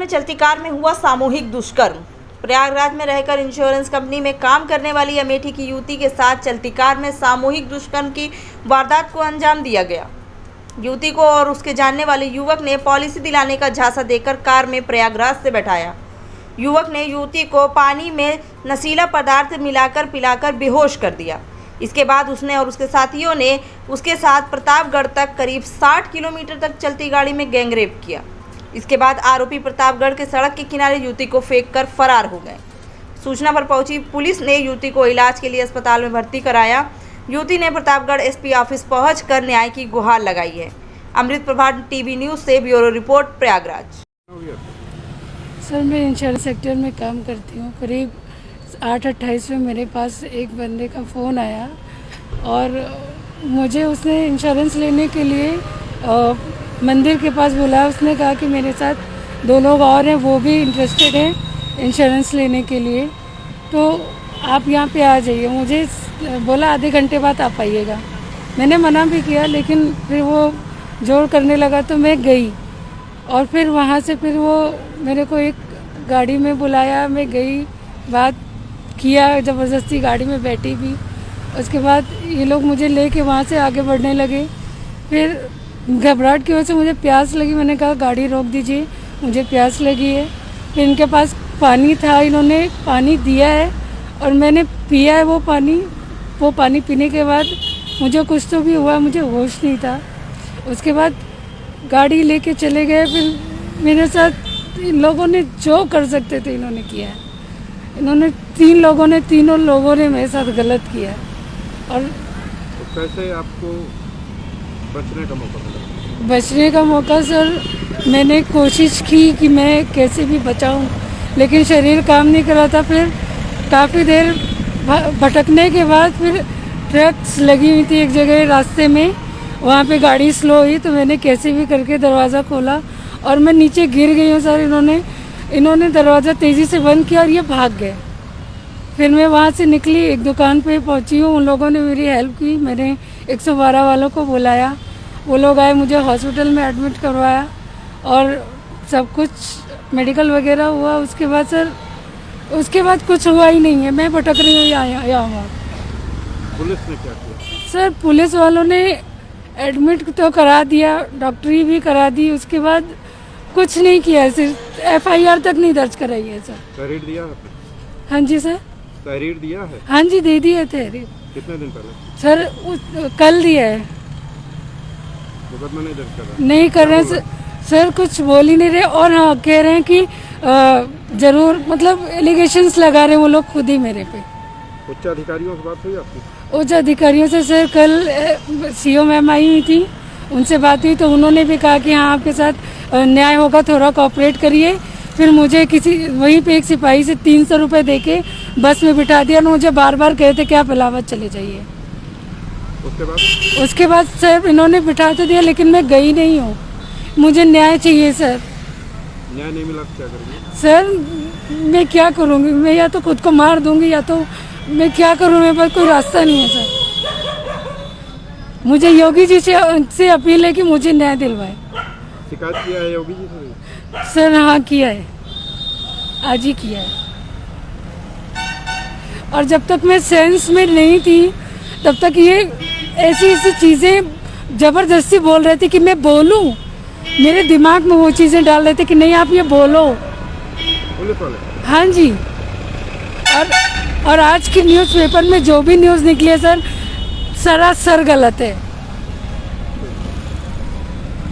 में चलती कार में हुआ सामूहिक दुष्कर्म। प्रयागराज में रहकर इंश्योरेंस कंपनी में काम करने वाली अमेठी की युवती के साथ चलती कार में सामूहिक दुष्कर्म की वारदात को अंजाम दिया गया। युवती को और उसके जानने वाले युवक ने पॉलिसी दिलाने का झांसा देकर कार में प्रयागराज से बैठाया। युवक ने युवती को पानी में नशीला पदार्थ मिलाकर पिलाकर बेहोश कर दिया। इसके बाद उसने और उसके साथियों ने उसके साथ प्रतापगढ़ तक करीब 60 किलोमीटर तक चलती गाड़ी में गैंगरेप किया। इसके बाद आरोपी प्रतापगढ़ के सड़क के किनारे युवती को फेंककर फरार हो गए। सूचना पर पहुंची पुलिस ने युवती को इलाज के लिए अस्पताल में भर्ती कराया। युवती ने प्रतापगढ़ एसपी ऑफिस पहुंचकर न्याय की गुहार लगाई है। अमृत प्रभा टीवी न्यूज़ से ब्यूरो रिपोर्ट प्रयागराज। सर, मैं इंश्योरेंस सेक्टर में काम करती हूँ। करीब 8:28 में मेरे पास एक बंदे का फ़ोन आया और मुझे उसने इंश्योरेंस लेने के लिए मंदिर के पास बुलाया। उसने कहा कि मेरे साथ 2 लोग और हैं, वो भी इंटरेस्टेड हैं इंश्योरेंस लेने के लिए, तो आप यहाँ पे आ जाइए। मुझे बोला आधे घंटे बाद आप आइएगा। मैंने मना भी किया, लेकिन फिर वो जोर करने लगा तो मैं गई। और फिर वहाँ से फिर वो मेरे को एक गाड़ी में बुलाया, मैं गई, बात किया, ज़बरदस्ती गाड़ी में बैठी भी। उसके बाद ये लोग मुझे लेके वहाँ से आगे बढ़ने लगे। फिर घबराहट की वजह से मुझे प्यास लगी। मैंने कहा गाड़ी रोक दीजिए, मुझे प्यास लगी है। फिर इनके पास पानी था, इन्होंने पानी दिया है और मैंने पिया है वो पानी पीने के बाद मुझे कुछ तो भी हुआ, मुझे होश नहीं था। उसके बाद गाड़ी लेके चले गए। फिर मेरे साथ इन लोगों ने जो कर सकते थे इन्होंने किया है। इन्होंने तीनों लोगों ने मेरे साथ गलत किया है। और तो कैसे आपको बचने का मौका मिला? बचने का मौका सर, मैंने कोशिश की कि मैं कैसे भी बचाऊं, लेकिन शरीर काम नहीं कर रहा था। फिर काफ़ी देर भटकने के बाद फिर ट्रक्स लगी हुई थी एक जगह रास्ते में, वहाँ पे गाड़ी स्लो हुई तो मैंने कैसे भी करके दरवाज़ा खोला और मैं नीचे गिर गई हूँ सर। इन्होंने दरवाज़ा तेज़ी से बंद किया और ये भाग गए। फिर मैं वहाँ से निकली, एक दुकान पे पहुँची हूँ। उन लोगों ने मेरी हेल्प की। मैंने 112 वालों को बुलाया, वो लोग आए, मुझे हॉस्पिटल में एडमिट करवाया और सब कुछ मेडिकल वगैरह हुआ। उसके बाद सर, उसके बाद कुछ हुआ ही नहीं है। मैं भटक रही हूँ यहाँ। पुलिस ने क्या किया? सर, पुलिस वालों ने एडमिट तो करा दिया, डॉक्टरी भी करा दी। उसके बाद कुछ नहीं किया, सिर्फ FIR तक नहीं दर्ज कराई है सर। तहरीर दिया आपने? हाँ जी सर। तहरीर दिया है? हाँ जी, दे दी है तहरीर। कितने दिन पहले? सर कल दिया है। मुकदमा नहीं दर्ज करा? नहीं कर रहे सर, कुछ बोल ही नहीं रहे। और हाँ, कह रहे हैं कि जरूर, मतलब एलिगेशंस लगा रहे हैं वो लोग खुद ही मेरे पे। उच्च अधिकारियों से बात हुई आपकी? उच्च अधिकारियों से सर कल CO मैम आई हुई थी, उनसे बात हुई तो उन्होंने भी कहा कि हाँ आपके साथ न्याय होगा, थोड़ा कोऑपरेट करिए। फिर मुझे वहीं पे एक सिपाही से 300 रुपये दे के बस में बिठा दिया और मुझे बार बार कहे थे कि आप इलाहाबाद चले जाइए। उसके बाद सर इन्होंने बिठा तो दिया, लेकिन मैं गई नहीं हूँ। मुझे न्याय चाहिए सर। न्याय नहीं मिला तो क्या करेंगे? सर मैं क्या करूँगी? मैं या तो खुद को मार दूँगी या तो मैं क्या करूँ, मेरे पास कोई रास्ता नहीं है सर। मुझे योगी जी से अपील है कि मुझे न्याय दिलवाए। शिकायत किया है योगी जी से? सर हाँ, किया है, आज ही किया है। और जब तक मैं सेंस में नहीं थी तब तक ये ऐसी चीज़ें ज़बरदस्ती बोल रहे थे कि मैं बोलूं। मेरे दिमाग में वो चीज़ें डाल रहे थे कि नहीं आप ये बोलो। पुलिस वाले? हाँ जी। और आज की न्यूज़पेपर में जो भी न्यूज़ निकली है सर, सरासर गलत है।